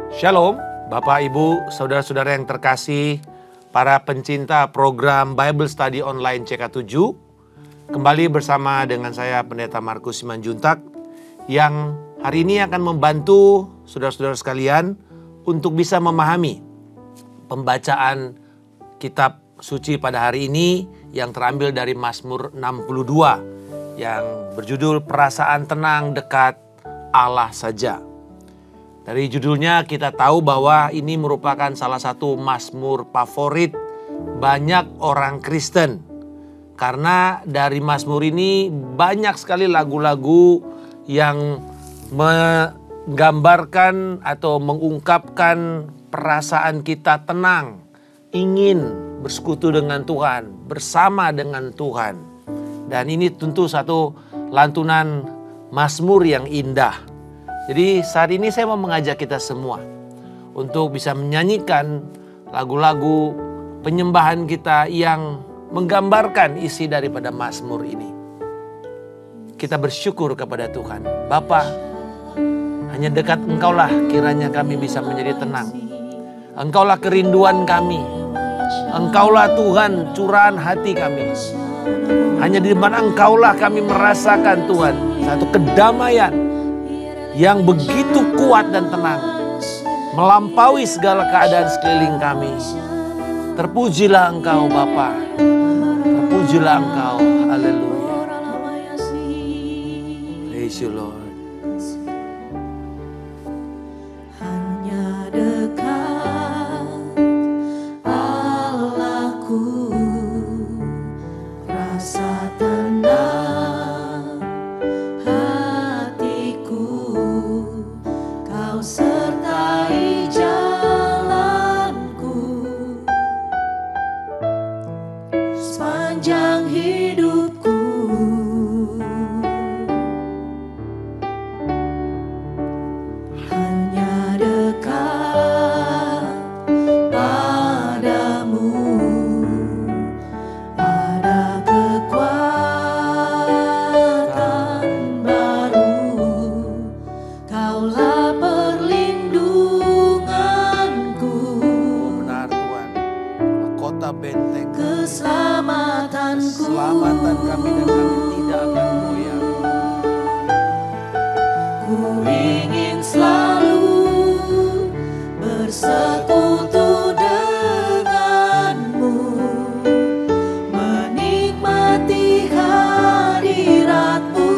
Shalom, Bapak, Ibu, saudara-saudara yang terkasih, para pencinta program Bible Study Online CK7. Kembali bersama dengan saya Pendeta Markus Simanjuntak yang hari ini akan membantu saudara-saudara sekalian untuk bisa memahami pembacaan kitab suci pada hari ini yang terambil dari Mazmur 62 yang berjudul Perasaan Tenang Dekat Allah Saja. Dari judulnya kita tahu bahwa ini merupakan salah satu mazmur favorit banyak orang Kristen. Karena dari mazmur ini banyak sekali lagu-lagu yang menggambarkan atau mengungkapkan perasaan kita tenang, ingin bersekutu dengan Tuhan, bersama dengan Tuhan. Dan ini tentu satu lantunan mazmur yang indah. Jadi saat ini saya mau mengajak kita semua untuk bisa menyanyikan lagu-lagu penyembahan kita yang menggambarkan isi daripada mazmur ini. Kita bersyukur kepada Tuhan. Bapa, hanya dekat Engkaulah kiranya kami bisa menjadi tenang. Engkaulah kerinduan kami. Engkaulah Tuhan curahan hati kami. Hanya di mana Engkaulah kami merasakan Tuhan satu kedamaian yang begitu kuat dan tenang, melampaui segala keadaan sekeliling kami. Terpujilah Engkau Bapa, terpujilah Engkau, haleluya. Praise you Lord. Hanya dekat Allahku, rasa tenang sertai jalanku sepanjang hidupku. Hanya dekat padamu ada kekuatan baru. Kaulah benteng keselamatanku, keselamatan kami dan kami tidak akan goyah. Ku ingin selalu bersekutu denganmu, menikmati hadiratmu.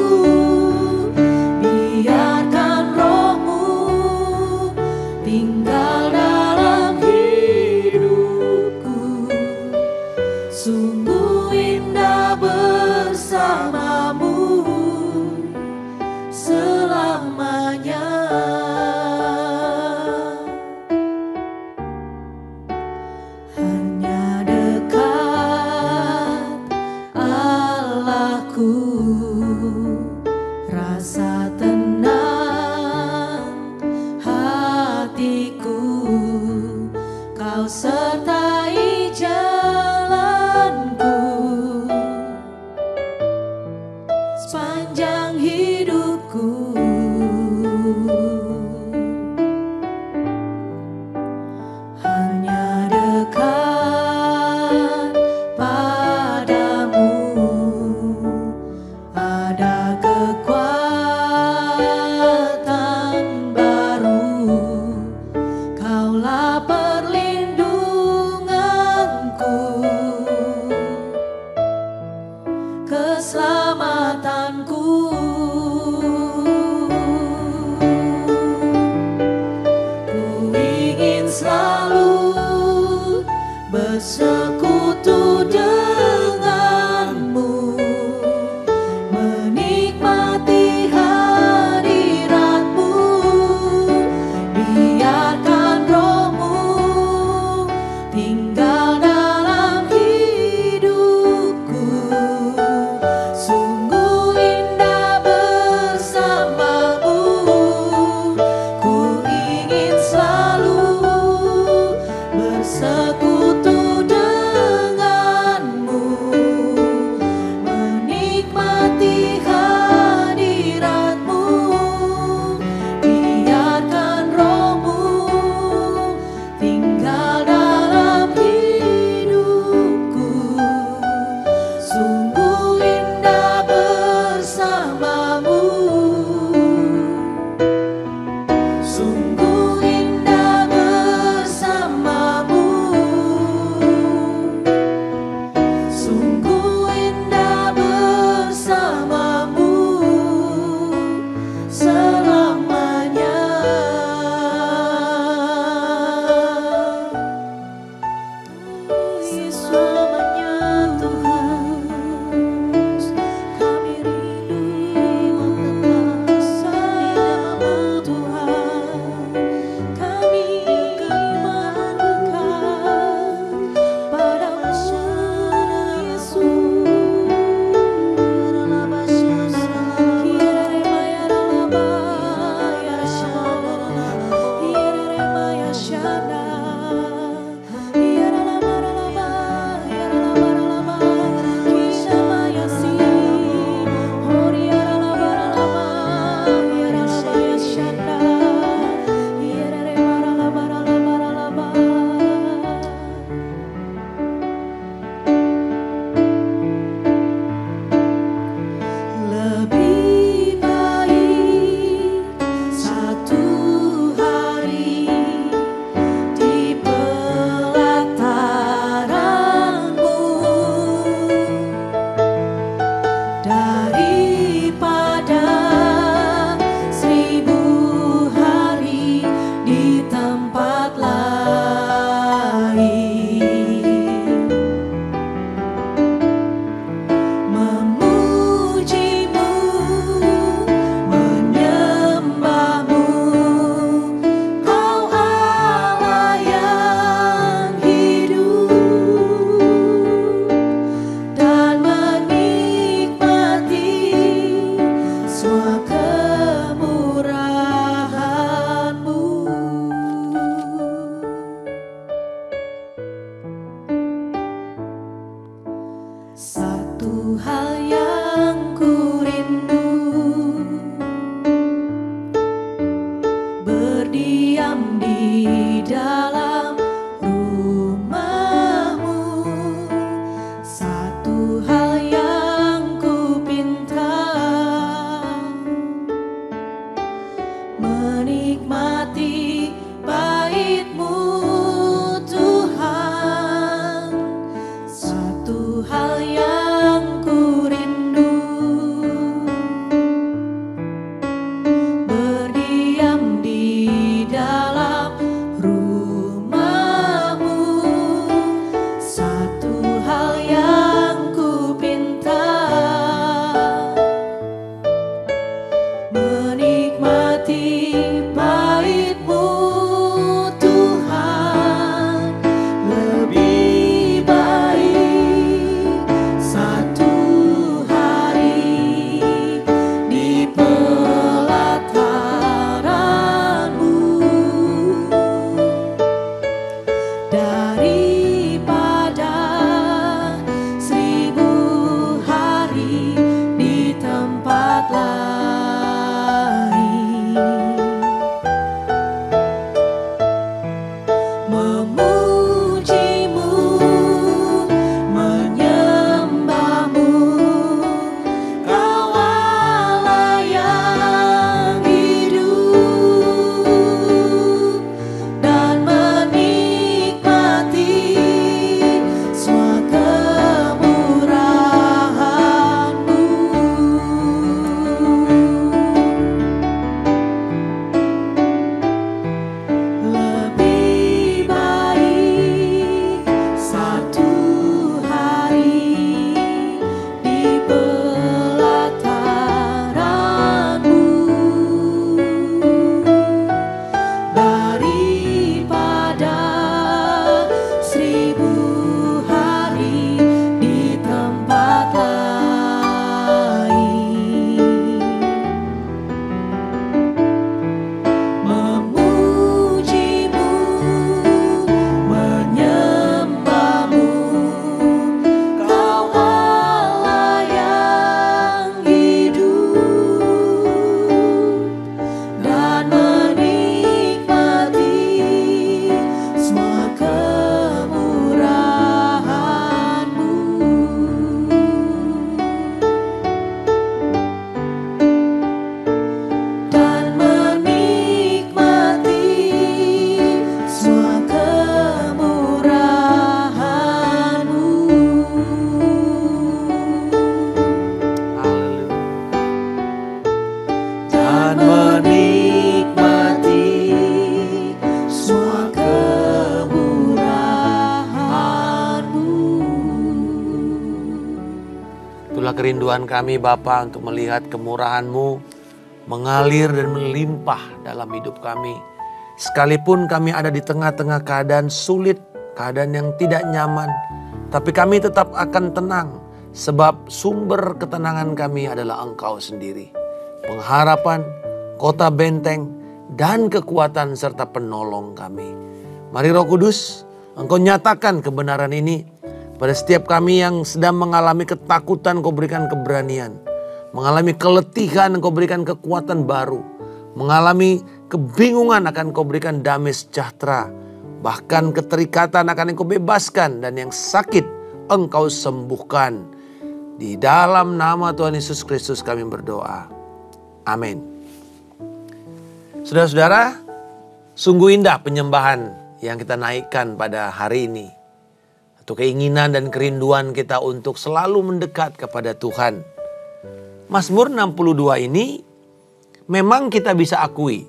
Biarkan rohmu tinggal dalam sungguh indah bersamamu selamanya. dalam rumah-Mu, satu hal yang ku pinta, menikmati bait-Mu Tuhan, satu hal yang ku rindu, berdiam di dalam rumah-Mu, satu hal yang ku pinta, menikmati bait-Mu Tuhan, lebih baik satu hari di pelataran-Mu daripada 1000 hari di tempat lain. Memuji-Mu, menyembah-Mu, Kau Allah yang hidup, dan menikmati semua kemurahan-Mu. Lebih baik satu hari di pelataran-Mu daripada 1000 hari di tempat lain. Memuji-Mu, menyembah-Mu, Kau Allah yang hidup, dan menikmati semua kemurahan-Mu. Dan menikmati semua kemurahan-Mu. Dan menikmati semua kemurahan-Mu. Itulah kerinduan kami Bapa untuk melihat kemurahan-Mu mengalir dan melimpah dalam hidup kami. Sekalipun kami ada di tengah-tengah keadaan sulit, keadaan yang tidak nyaman, tapi kami tetap akan tenang, sebab sumber ketenangan kami adalah Engkau sendiri. Pengharapan, kota benteng, dan kekuatan serta penolong kami. Mari Roh Kudus, Engkau nyatakan kebenaran ini pada setiap kami yang sedang mengalami ketakutan, Engkau berikan keberanian. Mengalami keletihan, Engkau berikan kekuatan baru. Mengalami kebingungan, akan Engkau berikan damai sejahtera. Bahkan keterikatan akan Engkau bebaskan, dan yang sakit Engkau sembuhkan. Di dalam nama Tuhan Yesus Kristus kami berdoa. Amin. Saudara-saudara, sungguh indah penyembahan yang kita naikkan pada hari ini. Satu keinginan dan kerinduan kita untuk selalu mendekat kepada Tuhan. Mazmur 62 ini memang kita bisa akui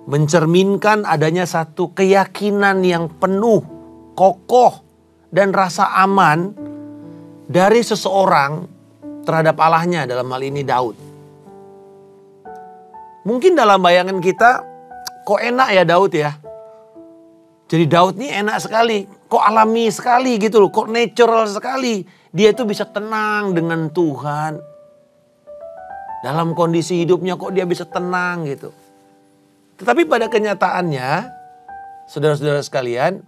mencerminkan adanya satu keyakinan yang penuh, kokoh, dan rasa aman dari seseorang terhadap Allahnya, dalam hal ini Daud. Mungkin dalam bayangan kita, kok enak ya Daud ya. Jadi Daud ini enak sekali, kok alami sekali gitu loh, kok natural sekali. Dia itu bisa tenang dengan Tuhan. Dalam kondisi hidupnya kok dia bisa tenang gitu. Tetapi pada kenyataannya, saudara-saudara sekalian,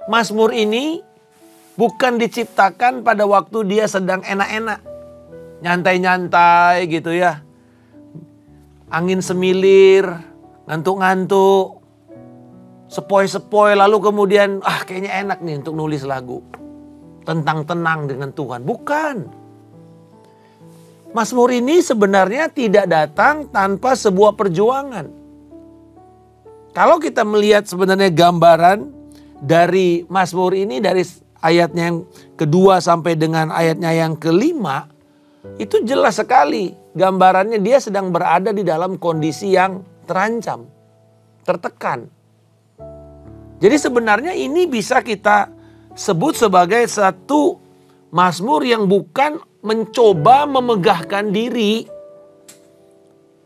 Mazmur ini bukan diciptakan pada waktu dia sedang enak-enak. Nyantai-nyantai gitu ya. Angin semilir, ngantuk-ngantuk. sepoi-sepoi lalu kemudian kayaknya enak nih untuk nulis lagu tentang tenang dengan Tuhan. Bukan. Mazmur ini sebenarnya tidak datang tanpa sebuah perjuangan. Kalau kita melihat sebenarnya gambaran dari Mazmur ini dari ayatnya yang kedua sampai dengan ayatnya yang kelima, itu jelas sekali gambarannya dia sedang berada di dalam kondisi yang terancam, tertekan. Jadi sebenarnya ini bisa kita sebut sebagai satu Mazmur yang bukan mencoba memegahkan diri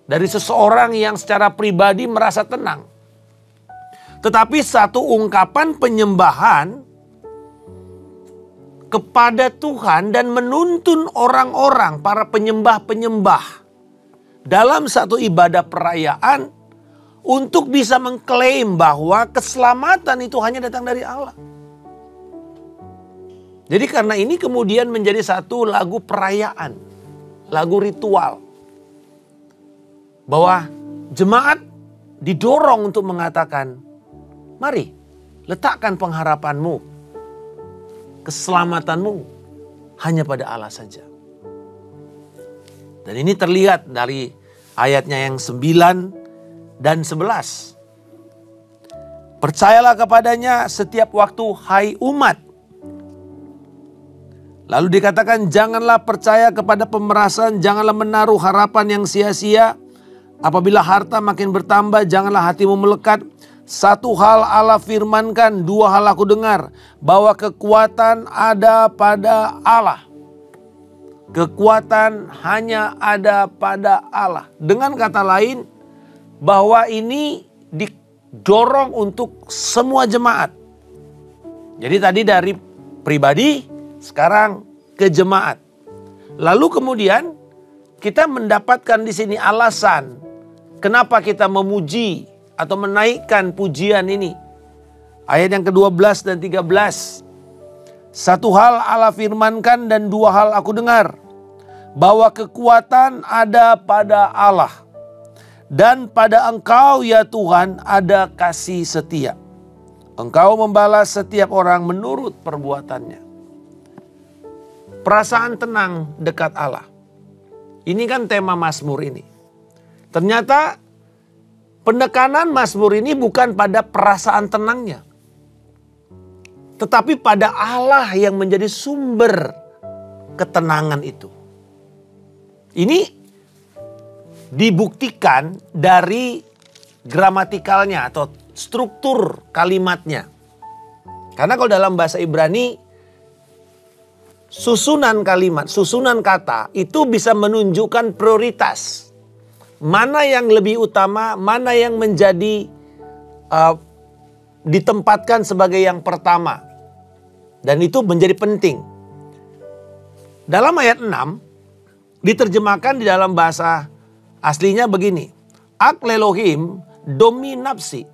dari seseorang yang secara pribadi merasa tenang. Tetapi satu ungkapan penyembahan kepada Tuhan dan menuntun orang-orang, para penyembah-penyembah dalam satu ibadah perayaan untuk bisa mengklaim bahwa keselamatan itu hanya datang dari Allah. Jadi karena ini kemudian menjadi satu lagu perayaan, lagu ritual. Bahwa jemaat didorong untuk mengatakan, mari letakkan pengharapanmu, keselamatanmu hanya pada Allah saja. Dan ini terlihat dari ayatnya yang 9 dan 11. Percayalah kepadanya setiap waktu, hai umat. Lalu dikatakan, janganlah percaya kepada pemerasan, janganlah menaruh harapan yang sia-sia. Apabila harta makin bertambah, janganlah hatimu melekat. Satu hal Allah firmankan, dua hal aku dengar, bahwa kekuatan ada pada Allah. Kekuatan hanya ada pada Allah. Dengan kata lain, bahwa ini didorong untuk semua jemaat. Jadi tadi dari pribadi, sekarang ke jemaat. Lalu kemudian kita mendapatkan di sini alasan kenapa kita memuji atau menaikkan pujian ini. Ayat yang ke-12 dan 13. Satu hal Allah firmankan dan dua hal aku dengar. Bahwa kekuatan ada pada Allah. Dan pada Engkau ya Tuhan ada kasih setia. Engkau membalas setiap orang menurut perbuatannya. Perasaan tenang dekat Allah. Ini kan tema Mazmur ini. Ternyata penekanan Mazmur ini bukan pada perasaan tenangnya. Tetapi pada Allah yang menjadi sumber ketenangan itu. Ini dibuktikan dari gramatikalnya atau struktur kalimatnya. Karena kalau dalam bahasa Ibrani, susunan kalimat, susunan kata itu bisa menunjukkan prioritas. Mana yang lebih utama, mana yang menjadi ditempatkan sebagai yang pertama. Dan itu menjadi penting. Dalam ayat 6, diterjemahkan di dalam bahasa aslinya begini. Ak lelohim dominapsi.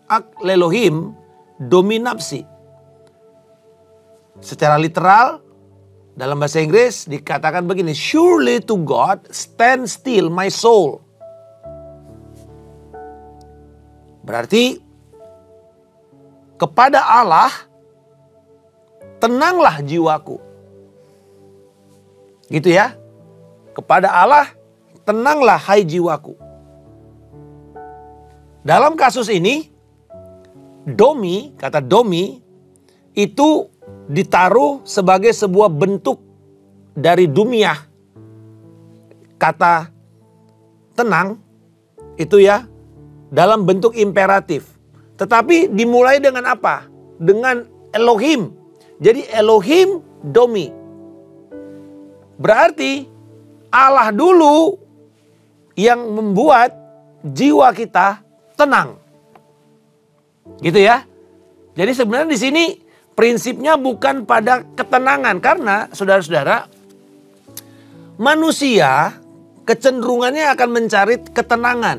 Ak lelohim dominapsi. Secara literal, dalam bahasa Inggris dikatakan begini, surely to God stand still my soul. Berarti kepada Allah tenanglah jiwaku. Gitu ya. Kepada Allah tenanglah hai jiwaku. Dalam kasus ini domi, kata domi itu ditaruh sebagai sebuah bentuk dari dumiah. Kata tenang itu ya dalam bentuk imperatif. Tetapi dimulai dengan apa? Dengan Elohim. Jadi Elohim domi. Berarti Allah dulu yang membuat jiwa kita tenang. Gitu ya. Jadi sebenarnya di sini prinsipnya bukan pada ketenangan. Karena saudara-saudara, manusia kecenderungannya akan mencari ketenangan.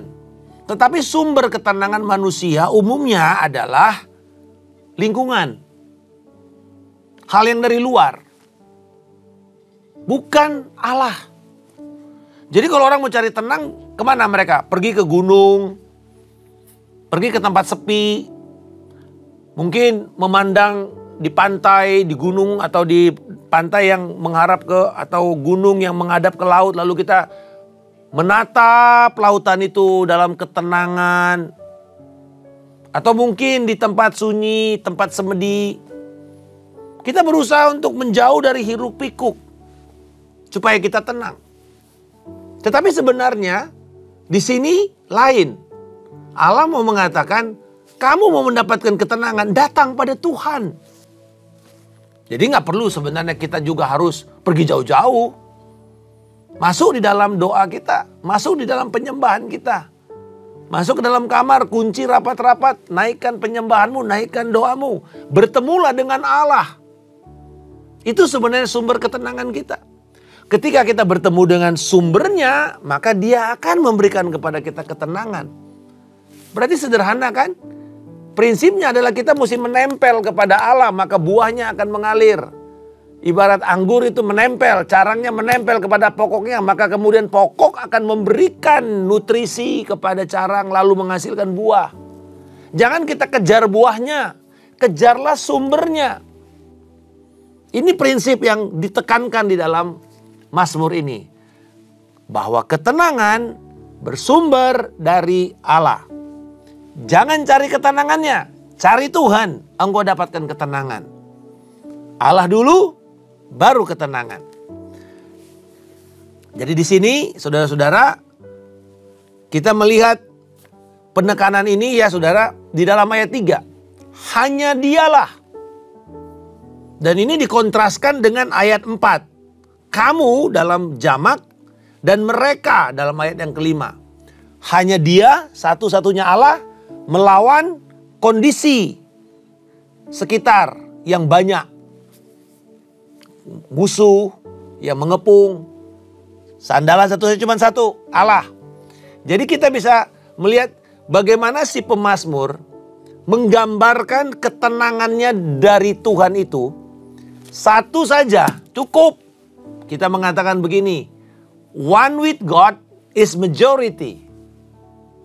Tetapi sumber ketenangan manusia umumnya adalah lingkungan. Hal yang dari luar. Bukan Allah. Jadi kalau orang mau cari tenang, kemana mereka? Pergi ke gunung, pergi ke tempat sepi, Mungkin memandang di pantai, di gunung atau di pantai yang mengharap ke atau gunung yang menghadap ke laut, lalu kita menatap lautan itu dalam ketenangan. Atau mungkin di tempat sunyi, tempat semedi. Kita berusaha untuk menjauh dari hiruk pikuk supaya kita tenang. Tetapi sebenarnya di sini lain. Allah mau mengatakan, kamu mau mendapatkan ketenangan, datang pada Tuhan. Jadi nggak perlu sebenarnya kita juga harus pergi jauh-jauh. Masuk di dalam doa kita, masuk di dalam penyembahan kita. Masuk ke dalam kamar, kunci rapat-rapat, naikkan penyembahanmu, naikkan doamu. Bertemulah dengan Allah. Itu sebenarnya sumber ketenangan kita. Ketika kita bertemu dengan sumbernya, maka dia akan memberikan kepada kita ketenangan. Berarti sederhana kan? Prinsipnya adalah kita mesti menempel kepada Allah, maka buahnya akan mengalir. Ibarat anggur itu menempel, carangnya menempel kepada pokoknya, maka kemudian pokok akan memberikan nutrisi kepada carang lalu menghasilkan buah. Jangan kita kejar buahnya, kejarlah sumbernya. Ini prinsip yang ditekankan di dalam Mazmur ini. Bahwa ketenangan bersumber dari Allah. Jangan cari ketenangannya, cari Tuhan, engkau dapatkan ketenangan. Allah dulu, baru ketenangan. Jadi di sini saudara-saudara, kita melihat penekanan ini ya saudara di dalam ayat 3. Hanya dialah. Dan ini dikontraskan dengan ayat 4. Kamu dalam jamak dan mereka dalam ayat yang kelima. Hanya dia satu-satunya Allah melawan kondisi sekitar yang banyak. Musuh yang mengepung. Sandaran satu-satunya cuma satu, Allah. Jadi kita bisa melihat bagaimana si pemazmur menggambarkan ketenangannya dari Tuhan itu. Satu saja cukup. Kita mengatakan begini, one with God is majority.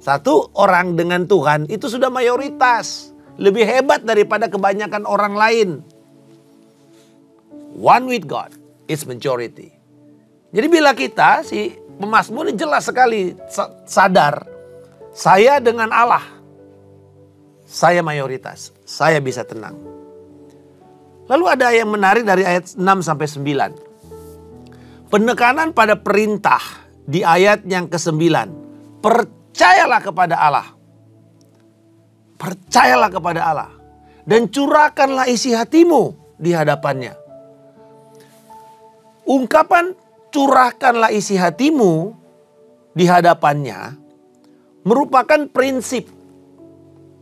Satu orang dengan Tuhan itu sudah mayoritas. Lebih hebat daripada kebanyakan orang lain. One with God is majority. Jadi bila kita, si pemazmur ini jelas sekali sadar. Saya dengan Allah. Saya mayoritas. Saya bisa tenang. Lalu ada yang menarik dari ayat 6 sampai 9. Penekanan pada perintah di ayat yang ke-9. Percayalah kepada Allah. Percayalah kepada Allah. Dan curahkanlah isi hatimu di hadapannya. Ungkapan curahkanlah isi hatimu di hadapannya merupakan prinsip.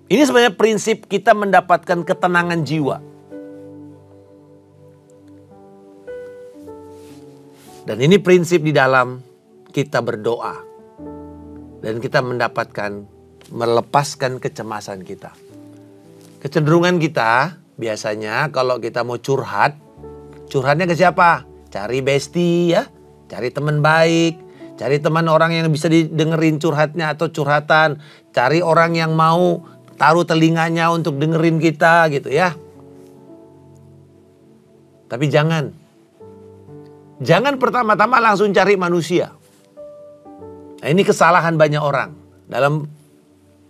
Ini sebenarnya prinsip kita mendapatkan ketenangan jiwa. Dan ini prinsip di dalam kita berdoa. Dan kita mendapatkan, melepaskan kecemasan kita. Kecenderungan kita biasanya kalau kita mau curhat, curhatnya ke siapa? Cari bestie ya, cari teman baik, cari teman orang yang bisa didengerin curhatnya atau curhatan. Cari orang yang mau taruh telinganya untuk dengerin kita gitu ya. Tapi jangan pertama-tama langsung cari manusia. Nah, ini kesalahan banyak orang. Dalam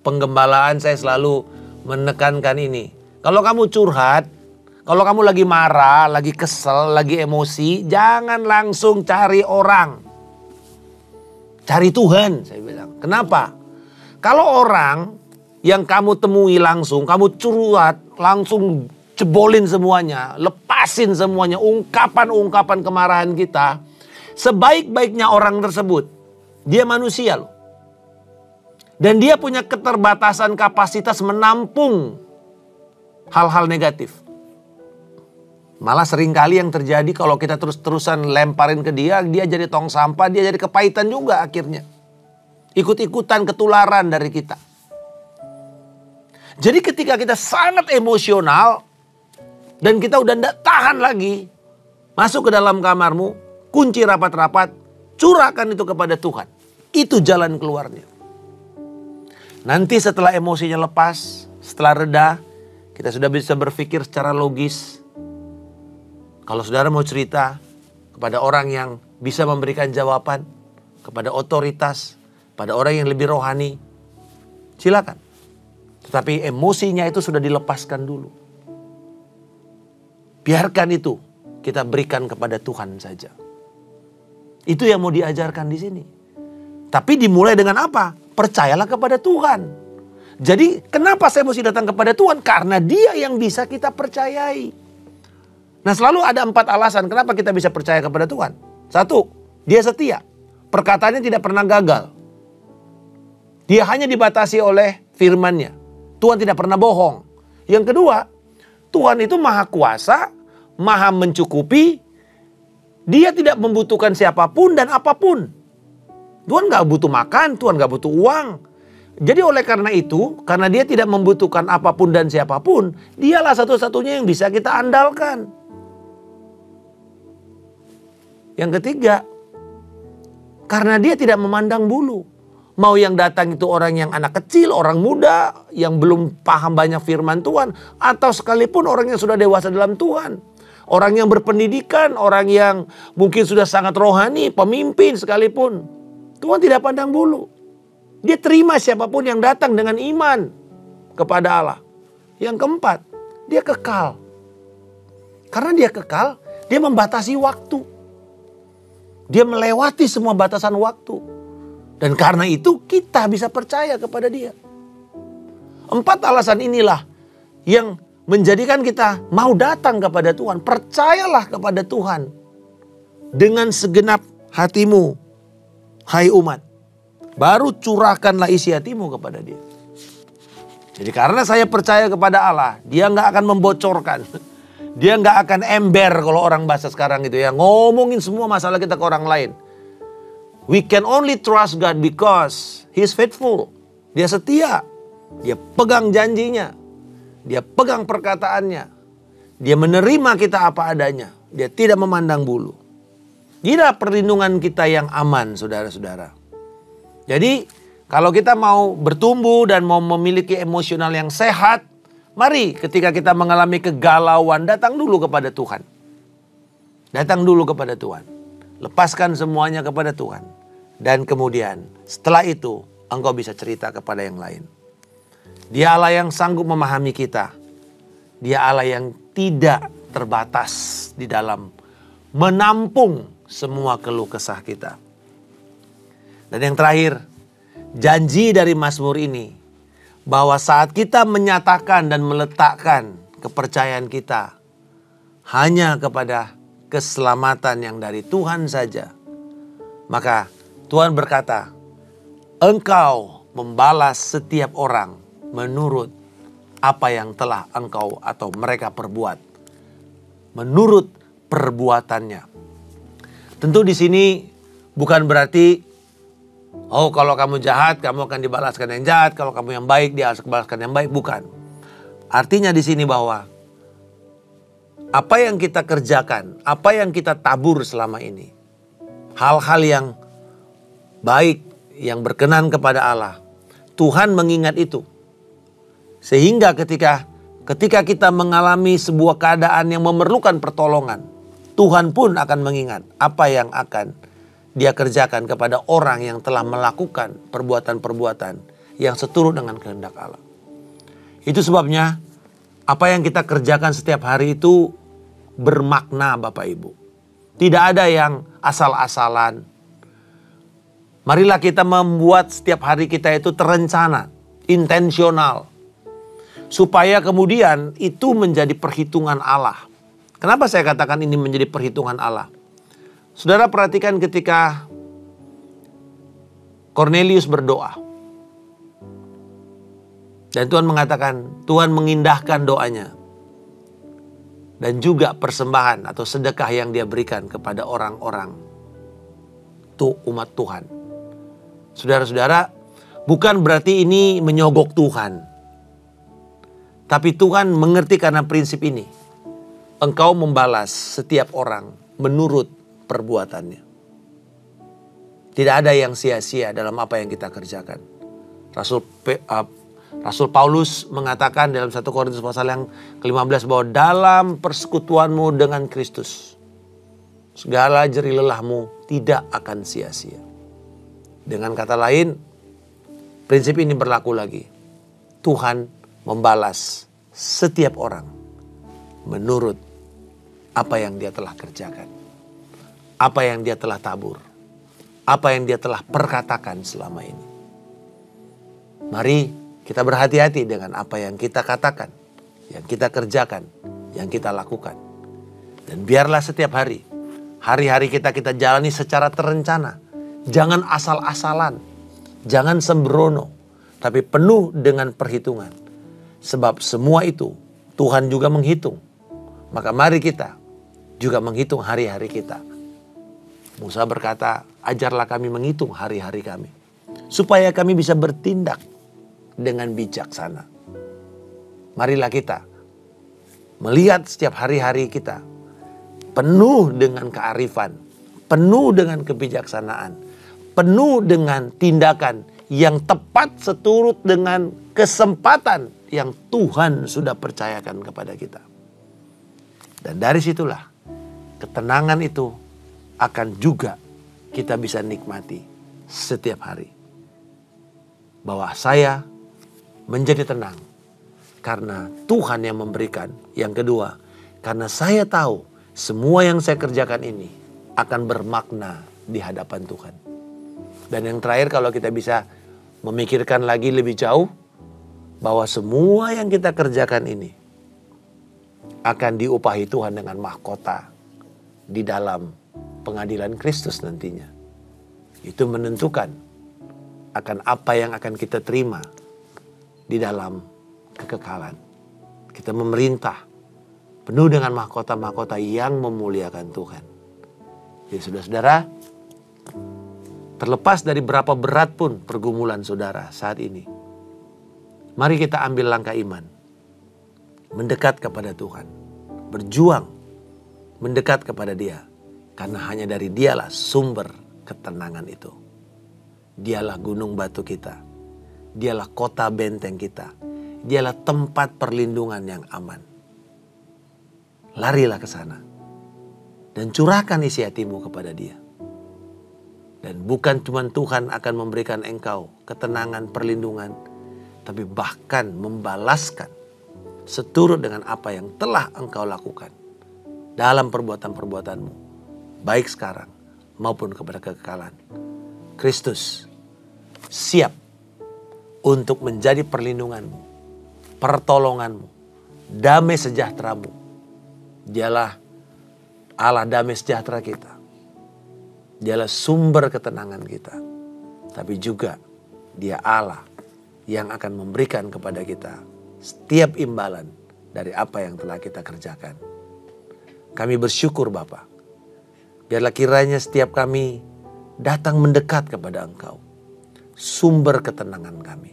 penggembalaan saya selalu menekankan ini. Kalau kamu curhat, kalau kamu lagi marah, lagi kesel, lagi emosi, jangan langsung cari orang. Cari Tuhan, saya bilang. Kenapa? Kalau orang yang kamu temui langsung, kamu curhat, langsung jebolin semuanya, lepasin semuanya, ungkapan-ungkapan kemarahan kita. Sebaik-baiknya orang tersebut, dia manusia loh. Dan dia punya keterbatasan kapasitas menampung hal-hal negatif. Malah seringkali yang terjadi kalau kita terus-terusan lemparin ke dia jadi tong sampah, dia jadi kepahitan juga akhirnya. Ikut-ikutan ketularan dari kita. Jadi ketika kita sangat emosional dan kita udah tidak tahan lagi, masuk ke dalam kamarmu, kunci rapat-rapat, curahkan itu kepada Tuhan. Itu jalan keluarnya. Nanti setelah emosinya lepas, setelah reda, Kita sudah bisa berpikir secara logis. Kalau saudara mau cerita kepada orang yang bisa memberikan jawaban, kepada otoritas, pada orang yang lebih rohani, silakan. Tetapi emosinya itu sudah dilepaskan dulu. Biarkan itu kita berikan kepada Tuhan saja. Itu yang mau diajarkan di sini. Tapi dimulai dengan apa? Percayalah kepada Tuhan. Jadi kenapa saya mesti datang kepada Tuhan? Karena Dia yang bisa kita percayai. Nah, selalu ada 4 alasan kenapa kita bisa percaya kepada Tuhan. 1, Dia setia. Perkataannya tidak pernah gagal. Dia hanya dibatasi oleh firman-Nya. Tuhan tidak pernah bohong. Yang kedua, Tuhan itu maha kuasa, maha mencukupi. Dia tidak membutuhkan siapapun dan apapun. Tuhan gak butuh makan, Tuhan gak butuh uang. Jadi oleh karena itu, karena Dia tidak membutuhkan apapun dan siapapun, Dialah satu-satunya yang bisa kita andalkan. Yang ketiga, karena Dia tidak memandang bulu. Mau yang datang itu orang yang anak kecil, orang muda, yang belum paham banyak firman Tuhan, atau sekalipun orang yang sudah dewasa dalam Tuhan. Orang yang berpendidikan, orang yang mungkin sudah sangat rohani, pemimpin sekalipun. Tuhan tidak pandang bulu. Dia terima siapapun yang datang dengan iman kepada Allah. Yang keempat, Dia kekal. Karena Dia kekal, Dia membatasi waktu. Dia melewati semua batasan waktu. Dan karena itu kita bisa percaya kepada Dia. 4 alasan inilah yang menjadikan kita mau datang kepada Tuhan. Percayalah kepada Tuhan dengan segenap hatimu, hai umat. Baru curahkanlah isi hatimu kepada Dia. Jadi karena saya percaya kepada Allah, Dia nggak akan membocorkan. Dia nggak akan ember kalau orang bahasa sekarang itu ya. Ngomongin semua masalah kita ke orang lain. We can only trust God because He is faithful. Dia setia. Dia pegang janjinya. Dia pegang perkataannya. Dia menerima kita apa adanya. Dia tidak memandang bulu. Inilah perlindungan kita yang aman, saudara-saudara. Jadi kalau kita mau bertumbuh dan mau memiliki emosional yang sehat, mari ketika kita mengalami kegalauan, datang dulu kepada Tuhan. Datang dulu kepada Tuhan. Lepaskan semuanya kepada Tuhan. Dan kemudian setelah itu engkau bisa cerita kepada yang lain. Dia Allah yang sanggup memahami kita. Dia Allah yang tidak terbatas di dalam menampung semua keluh kesah kita. Dan yang terakhir, janji dari Mazmur ini bahwa saat kita menyatakan dan meletakkan kepercayaan kita hanya kepada keselamatan yang dari Tuhan saja, maka Tuhan berkata, engkau membalas setiap orang menurut apa yang telah engkau atau mereka perbuat, menurut perbuatannya. Tentu di sini bukan berarti, oh kalau kamu jahat kamu akan dibalaskan yang jahat, kalau kamu yang baik dia harus dibalaskan yang baik, bukan. Artinya di sini bahwa apa yang kita kerjakan, apa yang kita tabur selama ini, hal-hal yang baik, yang berkenan kepada Allah, Tuhan mengingat itu. Sehingga ketika kita mengalami sebuah keadaan yang memerlukan pertolongan, Tuhan pun akan mengingat apa yang akan Dia kerjakan kepada orang yang telah melakukan perbuatan-perbuatan yang seturut dengan kehendak Allah. Itu sebabnya apa yang kita kerjakan setiap hari itu bermakna, Bapak Ibu. Tidak ada yang asal-asalan. Marilah kita membuat setiap hari kita itu terencana, intensional. Supaya kemudian itu menjadi perhitungan Allah. Kenapa saya katakan ini menjadi perhitungan Allah? Saudara perhatikan ketika Cornelius berdoa. Dan Tuhan mengatakan, Tuhan mengindahkan doanya. Dan juga persembahan atau sedekah yang dia berikan kepada orang-orang. Itu umat Tuhan. Saudara-saudara, bukan berarti ini menyogok Tuhan. Tapi Tuhan mengerti karena prinsip ini. Engkau membalas setiap orang menurut perbuatannya. Tidak ada yang sia-sia dalam apa yang kita kerjakan. Rasul Paulus mengatakan dalam 1 Korintus pasal yang ke-15 bahwa dalam persekutuanmu dengan Kristus, segala jerih lelahmu tidak akan sia-sia. Dengan kata lain, prinsip ini berlaku lagi. Tuhan membalas setiap orang menurut apa yang dia telah kerjakan, apa yang dia telah tabur, apa yang dia telah perkatakan selama ini. Mari kita berhati-hati dengan apa yang kita katakan, yang kita kerjakan, yang kita lakukan. Dan biarlah setiap hari, hari-hari kita jalani secara terencana. Jangan asal-asalan, jangan sembrono, tapi penuh dengan perhitungan. Sebab semua itu Tuhan juga menghitung. Maka mari kita juga menghitung hari-hari kita. Musa berkata, ajarlah kami menghitung hari-hari kami, supaya kami bisa bertindak dengan bijaksana. Marilah kita melihat setiap hari-hari kita penuh dengan kearifan, penuh dengan kebijaksanaan, penuh dengan tindakan yang tepat seturut dengan kesempatan yang Tuhan sudah percayakan kepada kita. Dan dari situlah ketenangan itu akan juga kita bisa nikmati setiap hari. Bahwa saya menjadi tenang karena Tuhan yang memberikan. Yang kedua, karena saya tahu semua yang saya kerjakan ini akan bermakna di hadapan Tuhan. Dan yang terakhir, kalau kita bisa memikirkan lagi lebih jauh, bahwa semua yang kita kerjakan ini akan diupahi Tuhan dengan mahkota di dalam pengadilan Kristus nantinya. Itu menentukan akan apa yang akan kita terima di dalam kekekalan. Kita memerintah penuh dengan mahkota-mahkota yang memuliakan Tuhan. Jadi saudara-saudara, terlepas dari berapa berat pun pergumulan saudara saat ini, mari kita ambil langkah iman. Mendekat kepada Tuhan. Berjuang mendekat kepada Dia. Karena hanya dari Dialah sumber ketenangan itu. Dialah gunung batu kita. Dialah kota benteng kita. Dialah tempat perlindungan yang aman. Larilah ke sana. Dan curahkan isi hatimu kepada Dia. Dan bukan cuma Tuhan akan memberikan engkau ketenangan, perlindungan, tapi bahkan membalaskan seturut dengan apa yang telah engkau lakukan dalam perbuatan-perbuatanmu, baik sekarang maupun kepada kekekalan. Kristus siap untuk menjadi perlindunganmu, pertolonganmu, damai sejahteramu. Dialah Allah damai sejahtera kita. Dialah sumber ketenangan kita. Tapi juga Dia Allah yang akan memberikan kepada kita setiap imbalan dari apa yang telah kita kerjakan. Kami bersyukur Bapa. Biarlah kiranya setiap kami datang mendekat kepada Engkau, sumber ketenangan kami.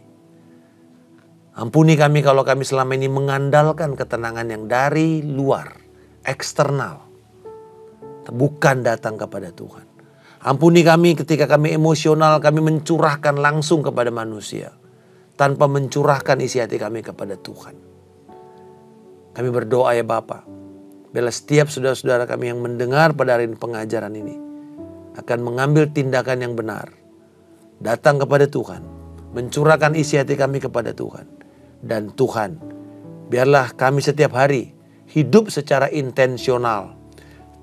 Ampuni kami kalau kami selama ini mengandalkan ketenangan yang dari luar, eksternal, bukan datang kepada Tuhan. Ampuni kami ketika kami emosional, kami mencurahkan langsung kepada manusia, tanpa mencurahkan isi hati kami kepada Tuhan. Kami berdoa ya Bapa, biarlah setiap saudara-saudara kami yang mendengar pada hari ini pengajaran ini akan mengambil tindakan yang benar. Datang kepada Tuhan, mencurahkan isi hati kami kepada Tuhan. Dan Tuhan, biarlah kami setiap hari hidup secara intensional.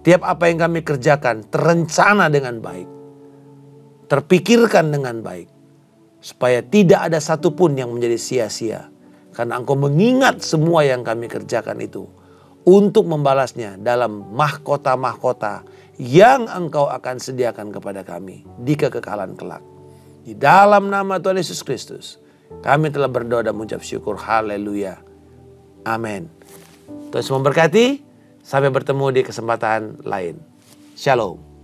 Tiap apa yang kami kerjakan terencana dengan baik, terpikirkan dengan baik, supaya tidak ada satupun yang menjadi sia-sia. Karena Engkau mengingat semua yang kami kerjakan itu untuk membalasnya dalam mahkota-mahkota yang Engkau akan sediakan kepada kami di kekekalan kelak. Di dalam nama Tuhan Yesus Kristus, kami telah berdoa dan mengucap syukur. Haleluya. Amin. Tuhan Yesus memberkati. Sampai bertemu di kesempatan lain. Shalom.